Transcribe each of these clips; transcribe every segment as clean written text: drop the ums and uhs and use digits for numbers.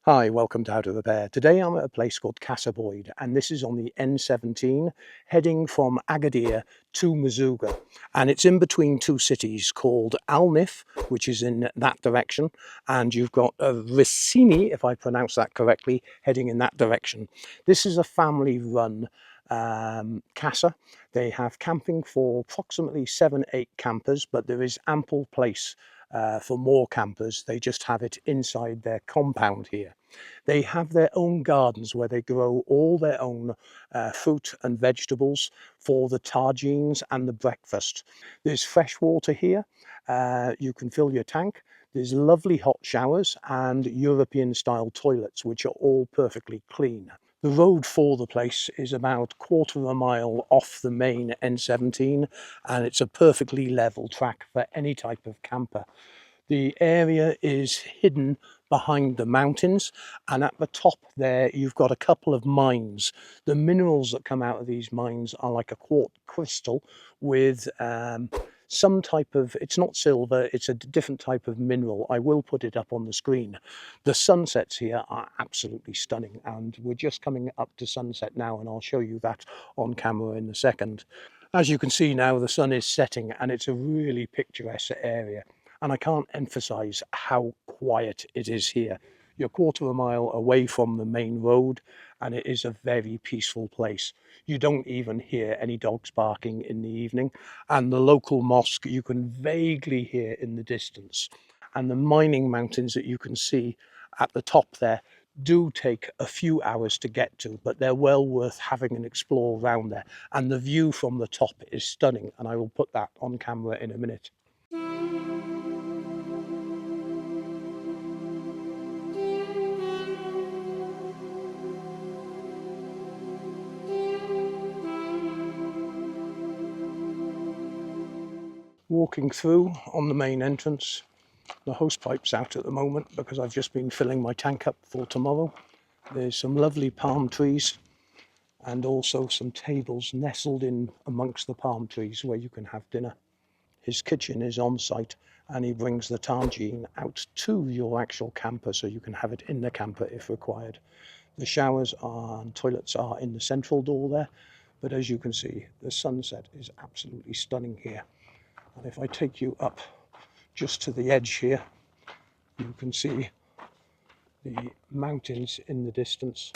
Hi, welcome to How to Repair. Today I'm at a place called Casa Bouaid, and this is on the N17 heading from Agadir to Merzouga. And it's in between two cities called Alnif, which is in that direction, and you've got Rissani, if I pronounce that correctly, heading in that direction. This is a family-run casa. They have camping for approximately 7-8 campers, but there is ample place for more campers. They just have it inside their compound here. They have their own gardens where they grow all their own fruit and vegetables for the Tagines and the breakfast. There's fresh water here. You can fill your tank. There's lovely hot showers and European style toilets, which are all perfectly clean. The road for the place is about a quarter of a mile off the main N17, and it's a perfectly level track for any type of camper. The area is hidden behind the mountains, and at the top there you've got a couple of mines. The minerals that come out of these mines are like a quartz crystal with some type of, it's not silver, it's a different type of mineral. I will put it up on the screen. The sunsets here are absolutely stunning, and we're just coming up to sunset now, and I'll show you that on camera in a second. As you can see now, the sun is setting and it's a really picturesque area. And I can't emphasize how quiet it is here. You're a quarter of a mile away from the main road, and it is a very peaceful place. You don't even hear any dogs barking in the evening, and the local mosque you can vaguely hear in the distance. And the mining mountains that you can see at the top there do take a few hours to get to, but they're well worth having an explore around there. And the view from the top is stunning, and I will put that on camera in a minute. Walking through on the main entrance. The hose pipe's out at the moment because I've just been filling my tank up for tomorrow. There's some lovely palm trees and also some tables nestled in amongst the palm trees where you can have dinner. His kitchen is on site, and he brings the tagine out to your actual camper so you can have it in the camper if required. The showers and toilets are in the central door there, but as you can see, the sunset is absolutely stunning here. And if I take you up just to the edge here, you can see the mountains in the distance.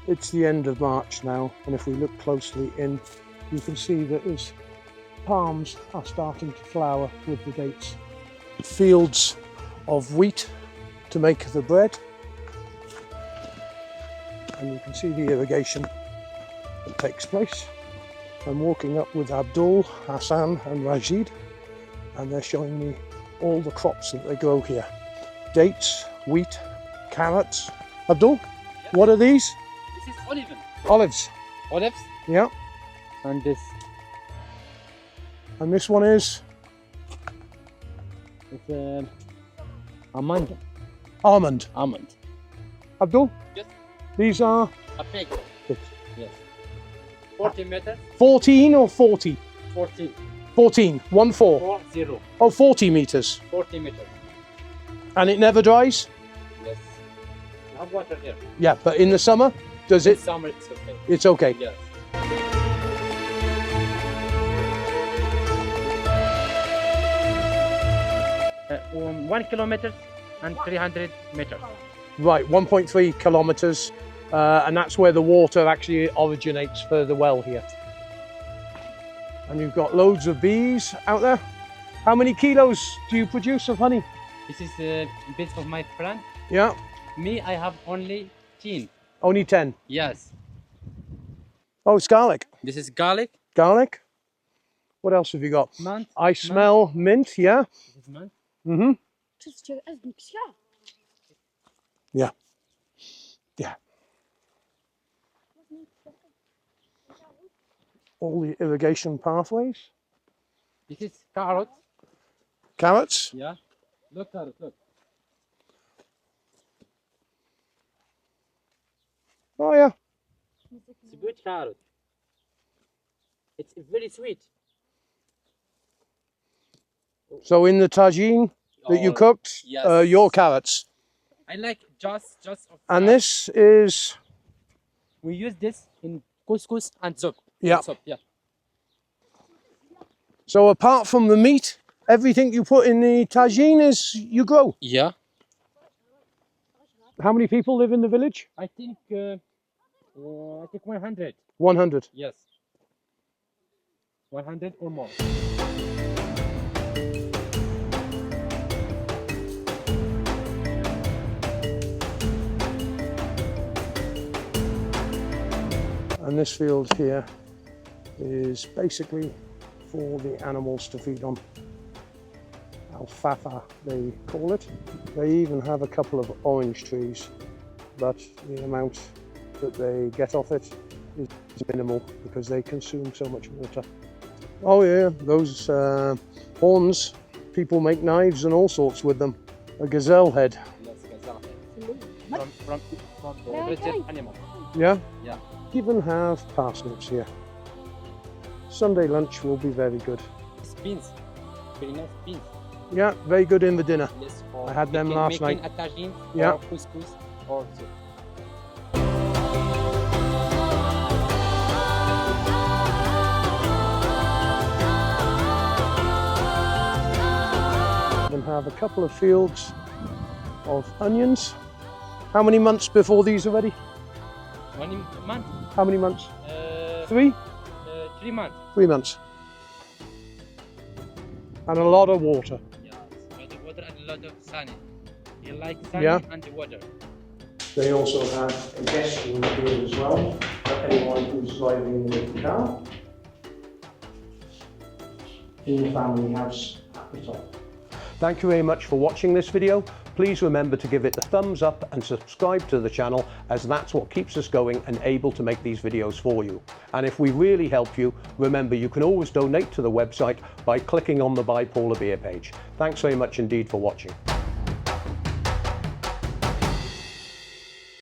It's the end of March now, and if we look closely in, you can see that there's palms are starting to flower with the dates. Fields of wheat to make the bread, and you can see the irrigation that takes place. I'm walking up with Abdul, Hassan and Rajid, and they're showing me all the crops that they grow here. Dates, wheat, carrots. Abdul, yeah. What are these? This is olive. Olives. Olives? Yeah. And this? And this one is? It's almond. Almond. Almond. Abdul? Yes. These are? A fig. Yes. 40 meters. 14 or 40? 14. 14. 1 4. 40. Oh, 40 meters. 40 meters. And it never dries? Yes. I have water here. Yeah, but in the summer, does in it? Summer it's okay. It's okay. Yes. 1 kilometer and 300 meters. Right, 1.3 kilometers, and that's where the water actually originates for the well here. And you've got loads of bees out there. How many kilos do you produce of honey? This is a bit of my friend. Yeah. Me, I have only 10. Only 10? Yes. Oh, it's garlic. This is garlic. Garlic. What else have you got? Mint. I smell mint, yeah. This is mint. Mm-hmm. Yeah. Yeah. All the irrigation pathways. This is carrot. Carrots. Yeah. Look, carrot, look. Oh yeah. It's good carrot. It's very sweet. So in the tagine that you Oh, cooked, yes. your carrots. I like just of And carrot. this is, We use this in couscous and soup. Yeah. Soup, yeah. so apart from the meat, everything you put in the tagine is you grow. Yeah. How many people live in the village? I think 100. 100. Yes. 100 or more. And this field here is basically for the animals to feed on. Alfalfa, they call it. They even have a couple of orange trees, but the amount that they get off it is minimal because they consume so much water. Oh yeah, those horns, people make knives and all sorts with them. A gazelle head. Yes, gazelle head. From the Rajid animal. Yeah? Yeah. Even have parsnips here. Sunday lunch will be very good. It's beans. Very nice beans. Yeah, very good in the dinner. Yes, for I had them last night. making a tagine Yeah. or couscous or soup. And have a couple of fields of onions. How many months before these are ready? 1 month. How many months? 3 3? months. 3 months. And a lot of water. Yes, a lot of water and a lot of sunny. You like sunny Yeah. and the water. They also have a guest room here as well for anyone who's driving in the car. In the family house at the top. Thank you very much for watching this video. Please remember to give it a thumbs up and subscribe to the channel, as that's what keeps us going and able to make these videos for you. And if we really help you, remember you can always donate to the website by clicking on the Buy Paul a Beer page. Thanks very much indeed for watching.